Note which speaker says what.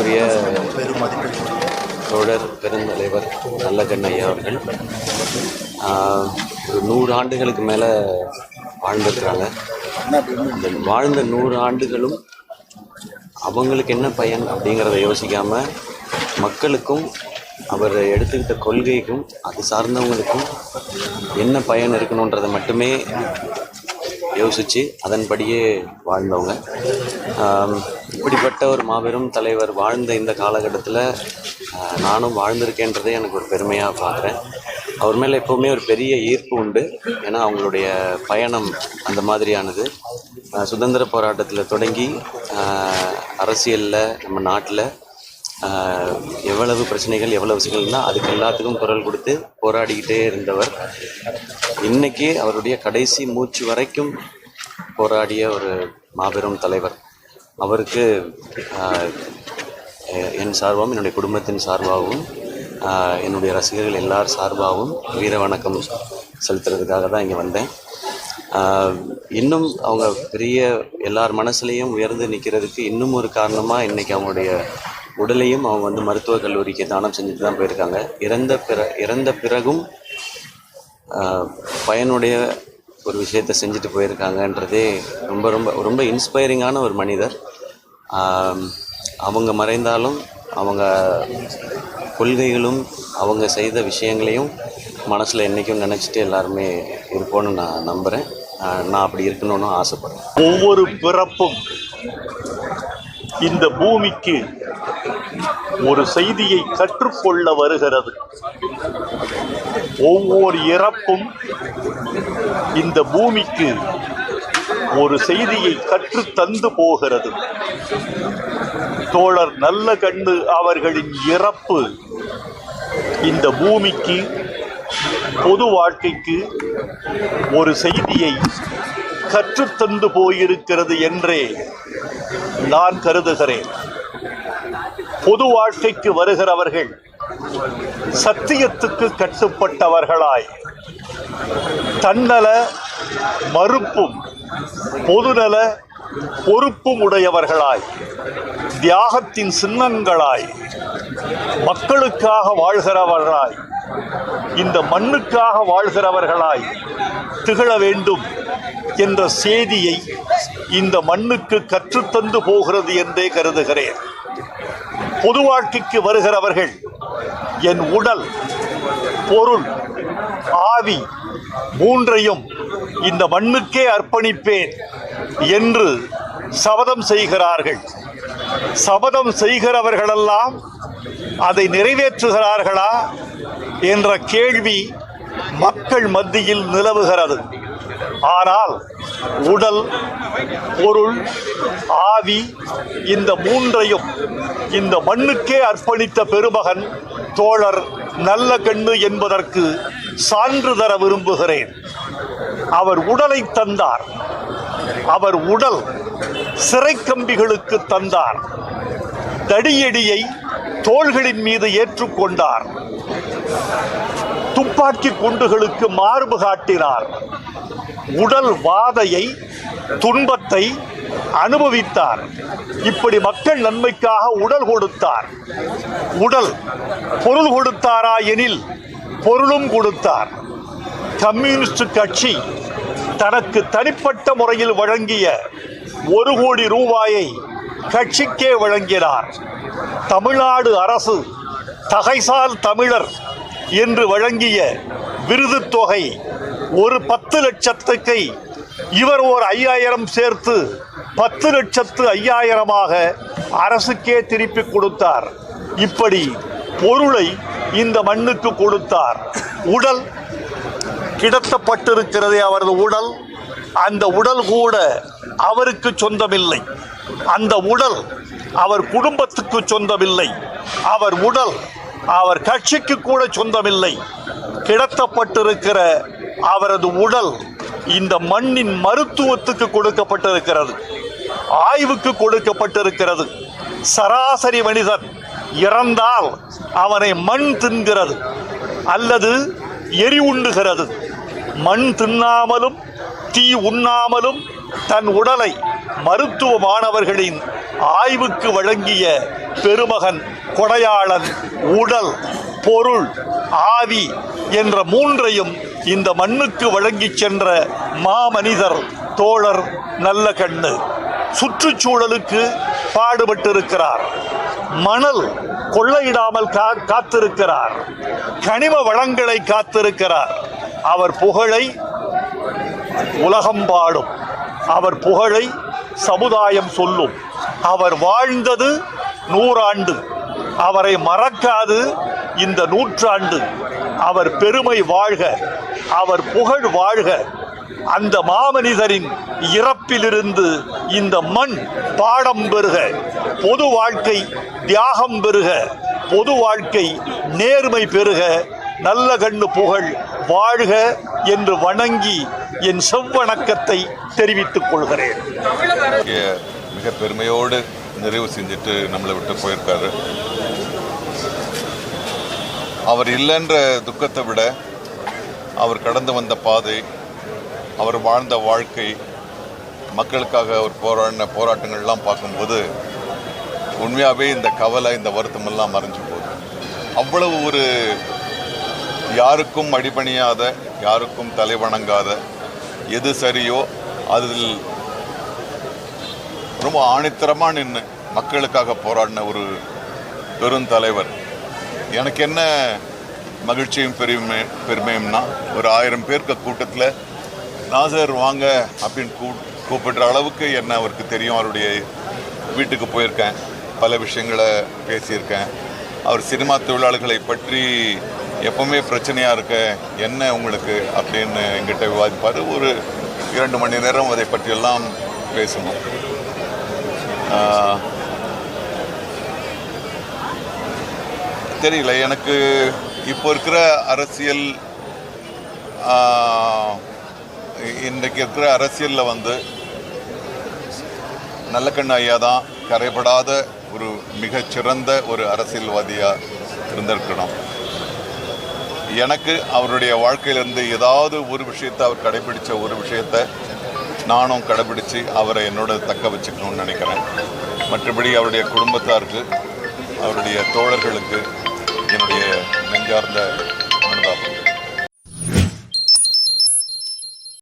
Speaker 1: மதிப்பிற்குரிய தோழர் பெருந்தலைவர் நல்லகண்ணு ஐயா அவர்கள் ஒரு 100 ஆண்டுகளுக்கு மேலே வாழ்ந்துருக்கிறாங்க. அந்த வாழ்ந்த 100 ஆண்டுகளும் அவங்களுக்கு என்ன பயன் அப்படிங்கிறத யோசிக்காமல் மக்களுக்கும் அவர் எடுத்துக்கிட்ட கொள்கைக்கும் அது சார்ந்தவங்களுக்கும் என்ன பயன் இருக்கணுன்றதை மட்டுமே யோசித்து அதன்படியே வாழ்ந்தவங்க. இப்படிப்பட்ட ஒரு மாபெரும் தலைவர் வாழ்ந்த இந்த காலகட்டத்தில் நானும் வாழ்ந்திருக்கேன்றதே எனக்கு ஒரு பெருமையாக பார்க்குறேன். அவர் மேலே எப்போவுமே ஒரு பெரிய ஈர்ப்பு உண்டு. ஏன்னா அவங்களுடைய பயணம் அந்த மாதிரியானது. சுதந்திர போராட்டத்தில் தொடங்கி அரசியலில் நம்ம நாட்டில் எவ்வளவு பிரச்சனைகள் எவ்வளவு விஷயங்கள்னால் அதுக்கு எல்லாத்துக்கும் குரல் கொடுத்து போராடிக்கிட்டே இருந்தவர். இன்றைக்கி அவருடைய கடைசி மூச்சு வரைக்கும் போராடிய ஒரு மாபெரும் தலைவர். அவருக்கு என் சார்பாகவும் என்னுடைய குடும்பத்தின் சார்பாகவும் என்னுடைய ரசிகர்கள் எல்லார் சார்பாகவும் வீர வணக்கம் செலுத்துறதுக்காக தான் இங்கே வந்தேன். இன்னும் அவங்க பெரிய எல்லார் மனசுலேயும் உயர்ந்து நிற்கிறதுக்கு இன்னும் ஒரு காரணமாக இன்றைக்கி அவங்களுடைய உடலையும் அவங்க மருத்துவக் கல்லூரிக்கு தானம் செஞ்சுட்டு தான் போயிருக்காங்க. இறந்த பிறகும் பயனுடைய ஒரு விஷயத்தை செஞ்சுட்டு போயிருக்காங்கன்றதே ரொம்ப ரொம்ப ரொம்ப இன்ஸ்பைரிங்கான ஒரு மனிதர். அவங்க மறைந்தாலும் அவங்க கொள்கைகளும் அவங்க செய்த விஷயங்களையும் மனசில் என்றைக்கும் நினச்சிட்டு எல்லாருமே இருப்போன்னு நான் நம்புகிறேன். நான் அப்படி இருக்கணும்னு ஆசைப்படுறேன்.
Speaker 2: ஒவ்வொரு பிறப்பும் இந்த பூமிக்கு ஒரு செய்தியை கற்றுக்கொள்ள வருகிறது. ஒவ்வொரு இறப்பும் இந்த பூமிக்கு ஒரு செய்தியை கற்று தந்து போகிறது. தோழர் நல்லகண்ணு அவர்களின் இறப்பு இந்த பூமிக்கு பொது வாழ்க்கைக்கு ஒரு செய்தியை கற்றுத்தந்து போயிருக்கிறது என்றே நான் கருதுகிறேன். பொது வாழ்க்கைக்கு வருகிறவர்கள் சத்தியத்துக்கு கட்டுப்பட்டவர்களாய் தன்னல மறுப்பும் பொதுநல பொறுப்பும் உடையவர்களாய் தியாகத்தின் சின்னங்களாய் மக்களுக்காக வாழ்கிறவர்களாய் இந்த மண்ணுக்காக வாழ்கிறவர்களாய் திகழ வேண்டும் என்ற செய்தியை இந்த மண்ணுக்கு கற்றுத்தந்து போகிறது என்றே கருதுகிறேன். பொது வாழ்க்கைக்கு வருகிறவர்கள் என் உடல் பொருள் ஆவி மூன்றையும் இந்த மண்ணுக்கே அர்ப்பணிப்பேன் என்று சபதம் செய்கிறார்கள். சபதம் செய்கிறவர்களெல்லாம் அதை நிறைவேற்றுகிறார்களா என்ற கேள்வி மக்கள் மத்தியில் நிலவுகிறது. ஆனால் உடல் பொருள் ஆவி இந்த மூன்றையும் இந்த மண்ணுக்கே அர்ப்பணித்த பெருமகன் தோழர் நல்லகண்ணு என்பதற்கு சான்று தர விரும்புகிறேன். அவர் உடலை தந்தார். அவர் உடல் சிறை கம்பிகளுக்கு தந்தார். தடியடியை தோள்களின் மீது ஏற்றுக்கொண்டார். துப்பாக்கி குண்டுகளுக்கு மார்பு காட்டினார். உடல் வாதையை துன்பத்தை அனுபவித்தார். இப்படி மக்கள் நன்மைக்காக உடல் கொடுத்தார். உடல் பொருள் கொடுத்தாரா எனில் பொருளும் கொடுத்தார். கம்யூனிஸ்ட் கட்சி தனக்கு தனிப்பட்ட முறையில் வழங்கிய 1 கோடி ரூபாயை கட்சிக்கே வழங்கினார். தமிழ்நாடு அரசு தகைசால் தமிழர் என்று வழங்கிய விருது தொகை ஒரு 10 லட்சத்துக்கு இவர் ஒரு 5000 சேர்த்து 10,05,000 அரசுக்கே திருப்பி கொடுத்தார். இப்படி பொருளை இந்த மண்ணுக்கு கொடுத்தார். உடல் கிடத்தப்பட்டிருக்கிறதே அவரது உடல், அந்த உடல் கூட அவருக்கு சொந்தமில்லை. அந்த உடல் அவர் குடும்பத்துக்கு சொந்தமில்லை. அவர் உடல் அவர் கட்சிக்கு கூட சொந்தமில்லை. கிடத்தப்பட்டிருக்கிற அவரது உடல் இந்த மண்ணின் மருத்துவத்துக்கு கொடுக்கப்பட்டிருக்கிறது, ஆய்வுக்கு கொடுக்கப்பட்டிருக்கிறது. சராசரி மனிதன் இறந்தால் அவனை மண் தின்கிறது அல்லது எரி உண்ணுகிறது. மண் தின்னாமலும் தீ உண்ணாமலும் தன் உடலை மருத்துவ மாணவர்களின் ஆய்வுக்கு வழங்கிய பெருமகன் கொடையாளன் உடல், பொருள், ஆவி என்ற மூன்றையும் இந்த மண்ணுக்கு வழங்கிச் சென்ற மாமனிதர் தோழர் நல்லகண்ணு. சுற்றுச்சூழலுக்கு பாடுபட்டிருக்கிறார். மணல் கொள்ளையிடாமல் காத்திருக்கிறார். கனிம வளங்களை காத்திருக்கிறார். அவர் புகழை உலகம் பாடும். அவர் புகழை சமுதாயம் சொல்லும். அவர் வாழ்ந்தது 100 ஆண்டு. அவரை மறக்காது இந்த 100 ஆண்டு. அவர் பெருமை வாழ்க, அவர் புகழ் வாழ்க. அந்த மாமனிதரின் இறப்பிலிருந்து இந்த மண் பாடம் பெறுக. பொது வாழ்க்கை தியாகம் பெறுக. பொது வாழ்க்கை நேர்மை பெறுக. நல்லகண்ணு புகழ் வாழ்க என்று வணங்கி என் செவ்வணக்கத்தை தெரிவித்துக் கொள்கிறேன்.
Speaker 3: மிக பெருமையோடு நிறைவு செஞ்சுட்டு நம்மளை விட்டு போயிருக்காரு. அவர் இல்லைன்ற துக்கத்தை விட அவர் கடந்து வந்த பாதை, அவர் வாழ்ந்த வாழ்க்கை, மக்களுக்காக அவர் போராடின போராட்டங்கள்லாம் பார்க்கும்போது உண்மையாகவே இந்த கவலை, இந்த வருத்தமெல்லாம் மறைஞ்சு போகுது. அவ்வளவு ஒரு யாருக்கும் அடிபணியாத, யாருக்கும் தலை வணங்காத, எது சரியோ அதில் ரொம்ப ஆணித்தரமாக நின்று மக்களுக்காக போராடின ஒரு பெருந்தலைவர். எனக்கு என்ன மகிழ்ச்சியும் பெருமையும்னா, ஒரு 1000 பேருக்கு கூட்டத்தில் நாசர் வாங்க அப்படின்னு கூப்பிடுற அளவுக்கு என்ன அவருக்கு தெரியும். அவருடைய வீட்டுக்கு போயிருக்கேன், பல விஷயங்களை பேசியிருக்கேன். அவர் சினிமா தொழிலாளர்களை பற்றி எப்பவுமே பிரச்சனையாக இருக்க என்ன உங்களுக்கு அப்படின்னு எங்கிட்ட விவாதிப்பார். ஒரு 2 மணி நேரம் அதை பற்றியெல்லாம் பேசணும். தெரியல, எனக்கு இப்போ இருக்கிற அரசியல், இன்றைக்கு இருக்கிற அரசியலில் நல்லகண்ணு ஐயா தான் கரைபடாத ஒரு மிகச்சிறந்த ஒரு அரசியல்வாதியாக இருந்திருக்கணும். எனக்கு அவருடைய வாழ்க்கையிலேருந்து ஏதாவது ஒரு விஷயத்தை, அவர் கடைபிடித்த ஒரு விஷயத்தை நானும் கடைபிடித்து அவரை என்னோட தக்க வச்சுக்கணும்னு நினைக்கிறேன். மற்றபடி அவருடைய குடும்பத்தாருக்கு, அவருடைய தோழர்களுக்கு என்னுடைய நெஞ்சார்ந்த